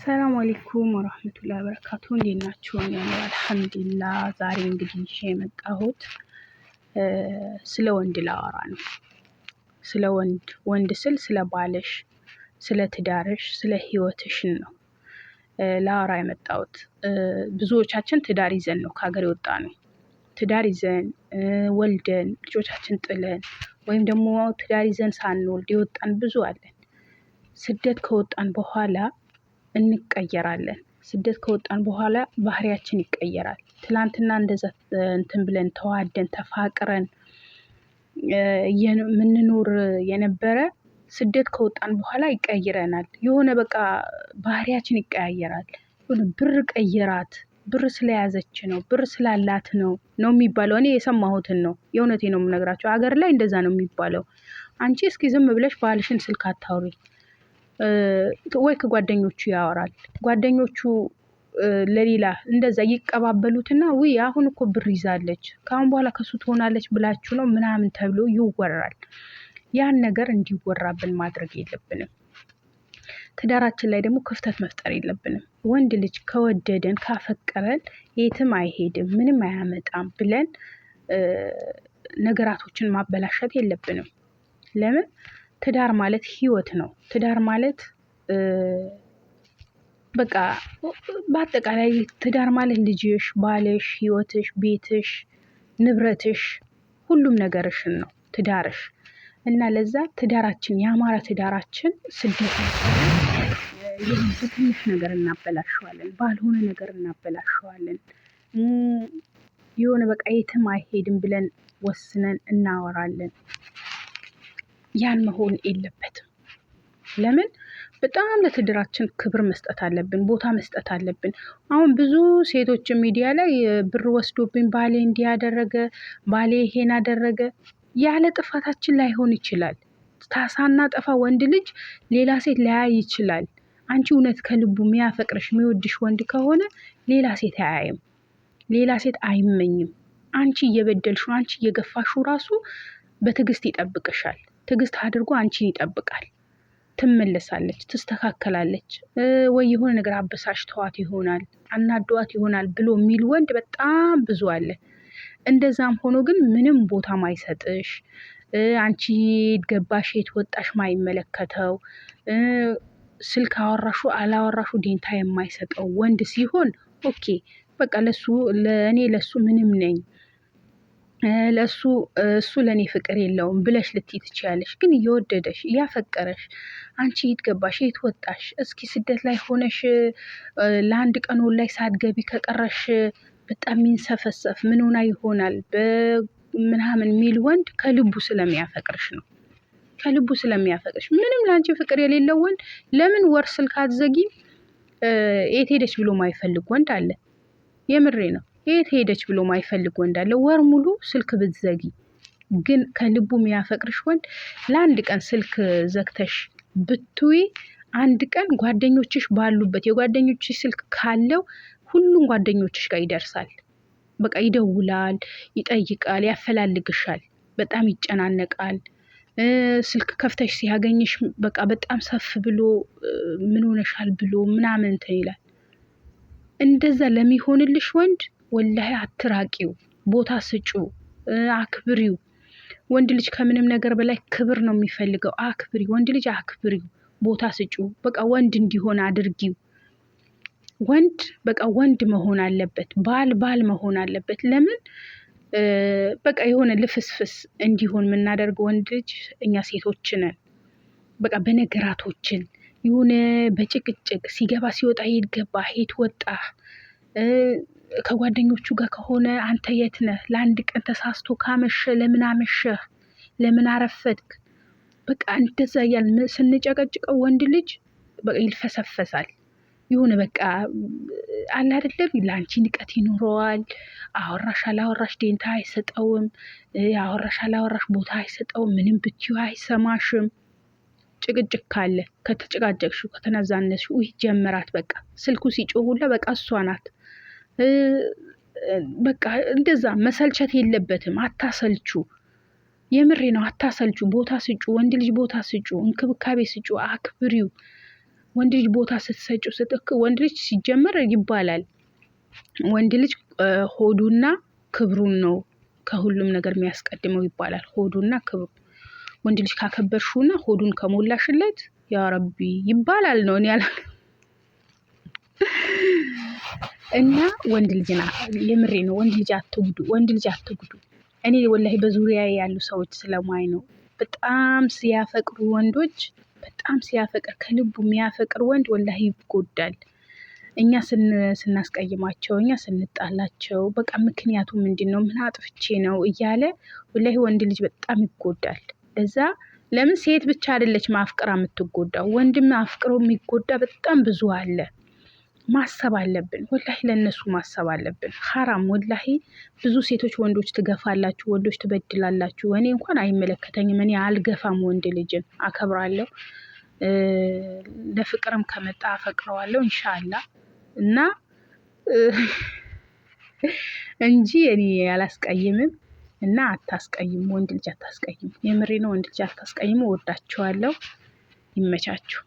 ሰላም አለይኩም ወራህመቱላሂ ወበረካቱ። እንዴት ናችሁ? እኔ አልሐምዱሊላህ። ዛሬ እንግዲህ ይዤ የመጣሁት ስለ ወንድ ላወራ ነው። ስለ ወንድ ስል ስለ ባልሽ፣ ስለ ትዳርሽ፣ ስለ ህይወትሽን ነው ላወራ የመጣሁት። ብዙዎቻችን ትዳር ይዘን ነው ከሀገር የወጣ ነው። ትዳር ይዘን ወልደን ልጆቻችን ጥለን ወይም ደግሞ ትዳር ይዘን ሳንወልድ የወጣን ብዙ አለን። ስደት ከወጣን በኋላ እንቀየራለን። ስደት ከወጣን በኋላ ባህሪያችን ይቀየራል። ትላንትና እንደዛ እንትን ብለን ተዋደን ተፋቅረን የምንኖር የነበረ ስደት ከወጣን በኋላ ይቀይረናል። የሆነ በቃ ባህሪያችን ይቀያየራል። የሆነ ብር ቀየራት፣ ብር ስለያዘች ነው፣ ብር ስላላት ነው የሚባለው። እኔ የሰማሁትን ነው፣ የእውነቴ ነው የምነግራቸው። ሀገር ላይ እንደዛ ነው የሚባለው። አንቺ እስኪ ዝም ብለሽ ባልሽን ስልክ አታውሪ። ወይ ከጓደኞቹ ያወራል። ጓደኞቹ ለሌላ እንደዛ ይቀባበሉትና ውይ አሁን እኮ ብር ይዛለች ከአሁን በኋላ ከሱ ትሆናለች ብላችሁ ነው ምናምን ተብሎ ይወራል። ያን ነገር እንዲወራብን ማድረግ የለብንም። ትዳራችን ላይ ደግሞ ክፍተት መፍጠር የለብንም። ወንድ ልጅ ከወደደን ካፈቀረን የትም አይሄድም ምንም አያመጣም ብለን ነገራቶችን ማበላሸት የለብንም። ለምን? ትዳር ማለት ህይወት ነው። ትዳር ማለት በቃ በአጠቃላይ ትዳር ማለት ልጅሽ፣ ባልሽ፣ ህይወትሽ፣ ቤትሽ፣ ንብረትሽ፣ ሁሉም ነገርሽን ነው ትዳርሽ። እና ለዛ ትዳራችን ያማረ ትዳራችን ስደት በትንሽ ነገር እናበላሸዋለን፣ ባልሆነ ነገር እናበላሸዋለን። የሆነ በቃ የትም አይሄድም ብለን ወስነን እናወራለን። ያን መሆን የለበትም። ለምን? በጣም ለትዳራችን ክብር መስጠት አለብን፣ ቦታ መስጠት አለብን። አሁን ብዙ ሴቶች ሚዲያ ላይ ብር ወስዶብኝ ባሌ እንዲህ ያደረገ፣ ባሌ ይሄን አደረገ። ያለ ጥፋታችን ላይሆን ይችላል። ሳናጠፋ ወንድ ልጅ ሌላ ሴት ሊያይ ይችላል። አንቺ እውነት ከልቡ የሚያፈቅርሽ የሚወድሽ ወንድ ከሆነ ሌላ ሴት አያይም፣ ሌላ ሴት አይመኝም። አንቺ እየበደልሽው፣ አንቺ እየገፋሽው ራሱ በትዕግስት ይጠብቅሻል። ትዕግስት አድርጎ አንቺን ይጠብቃል። ትመለሳለች፣ ትስተካከላለች። ወይ የሆነ ነገር አበሳጭተዋት ይሆናል፣ አናዷት ይሆናል ብሎ የሚል ወንድ በጣም ብዙ አለ። እንደዛም ሆኖ ግን ምንም ቦታ ማይሰጥሽ፣ አንቺ ገባሽ የት ወጣሽ ማይመለከተው፣ ስልክ አወራሹ አላወራሹ ዴንታ የማይሰጠው ወንድ ሲሆን ኦኬ በቃ ለእኔ ለሱ ምንም ነኝ፣ እሱ ለእኔ ፍቅር የለውም ብለሽ ልትይ ትችያለሽ። ግን እየወደደሽ እያፈቀረሽ አንቺ የት ገባሽ የት ወጣሽ፣ እስኪ ስደት ላይ ሆነሽ ለአንድ ቀን ላይ ሳትገቢ ከቀረሽ በጣም የሚንሰፈሰፍ ምን ሆና ይሆናል ምናምን የሚል ወንድ ከልቡ ስለሚያፈቅርሽ ነው። ከልቡ ስለሚያፈቅርሽ። ምንም ለአንቺ ፍቅር የሌለው ወንድ ለምን ወር ስልክ አትዘጊም? የት ሄደች ብሎ ማይፈልግ ወንድ አለ። የምሬ ነው። የት ሄደች ብሎ ማይፈልግ ወንድ አለ። ወር ሙሉ ስልክ ብትዘጊ ግን ከልቡ የሚያፈቅርሽ ወንድ ለአንድ ቀን ስልክ ዘግተሽ ብትይ አንድ ቀን ጓደኞችሽ ባሉበት የጓደኞችሽ ስልክ ካለው ሁሉም ጓደኞችሽ ጋር ይደርሳል። በቃ ይደውላል፣ ይጠይቃል፣ ያፈላልግሻል፣ በጣም ይጨናነቃል። ስልክ ከፍተሽ ሲያገኝሽ በቃ በጣም ሰፍ ብሎ ምን ሆነሻል ብሎ ምናምን እንትን ይላል። እንደዛ ለሚሆንልሽ ወንድ ወላሂ አትራቂው፣ ቦታ ስጪው፣ አክብሪው። ወንድ ልጅ ከምንም ነገር በላይ ክብር ነው የሚፈልገው። አክብሪ፣ ወንድ ልጅ አክብሪው፣ ቦታ ስጪው። በቃ ወንድ እንዲሆን አድርጊው። ወንድ በቃ ወንድ መሆን አለበት። ባል መሆን አለበት። ለምን? በቃ የሆነ ልፍስፍስ እንዲሆን የምናደርገው ወንድ ልጅ እኛ ሴቶች ነን። በቃ በነገራቶችን የሆነ በጭቅጭቅ ሲገባ ሲወጣ የት ገባ የት ወጣ፣ ከጓደኞቹ ጋር ከሆነ አንተ የት ነህ፣ ለአንድ ቀን ተሳስቶ ካመሸ ለምን አመሸህ፣ ለምን አረፈድክ፣ በቃ እንደዛ እያልን ስንጨቀጭቀው ወንድ ልጅ በቃ ይልፈሰፈሳል። የሆነ በቃ አለ አይደለም፣ ለአንቺ ንቀት ይኖረዋል። አወራሽ አላወራሽ ዴንታ አይሰጠውም። አወራሽ አላወራሽ ቦታ አይሰጠውም። ምንም ብትዩ አይሰማሽም። ጭቅጭቅ ካለ ከተጨቃጨቅሽው ከተነዛነስሽው ጀመራት። በቃ ስልኩ ሲጮሁላ በቃ እሷ ናት። በቃ እንደዛ መሰልቸት የለበትም። አታሰልቹ። የምሬ ነው። አታሰልቹ። ቦታ ስጩ። ወንድ ልጅ ቦታ ስጩ፣ እንክብካቤ ስጩ፣ አክብሪው። ወንድ ልጅ ቦታ ስትሰጪው ወንድ ልጅ ሲጀመር ይባላል ወንድ ልጅ ሆዱና ክብሩን ነው ከሁሉም ነገር የሚያስቀድመው ይባላል። ሆዱና ክብሩ ወንድ ልጅ ካከበርሽውና ሆዱን ከሞላሽለት ያ ረቢ ይባላል ነው እኔ እና ወንድ ልጅና የምሬ ነው። ወንድ ልጅ አትጉዱ፣ ወንድ ልጅ አትጉዱ። እኔ ወላሂ በዙሪያዬ ያሉ ሰዎች ስለማይ ነው። በጣም ሲያፈቅሩ ወንዶች በጣም ሲያፈቅር ከልቡ የሚያፈቅር ወንድ ወላሂ ይጎዳል። እኛ ስናስቀይማቸው እኛ ስንጣላቸው በቃ ምክንያቱ ምንድነው ምን አጥፍቼ ነው እያለ ወላሂ ወንድ ልጅ በጣም ይጎዳል። ለዛ ለምን ሴት ብቻ አይደለች ማፍቀራ የምትጎዳው ወንድም አፍቅሮ የሚጎዳ በጣም ብዙ አለ። ማሰብ አለብን፣ ወላሂ ለነሱ ማሰብ አለብን። ሐራም ወላሂ ብዙ ሴቶች ወንዶች ትገፋላችሁ፣ ወንዶች ትበድላላችሁ። እኔ እንኳን አይመለከተኝም፣ እኔ አልገፋም፣ ወንድ ልጅን አከብራለሁ። ለፍቅርም ከመጣ አፈቅረዋለሁ ኢንሻአላህ እና እንጂ እኔ አላስቀይምም። እና አታስቀይሙ፣ ወንድ ልጅ አታስቀይሙ። የምሬ ነው፣ ወንድ ልጅ አታስቀይሙ። ወዳችኋለሁ። ይመቻችሁ።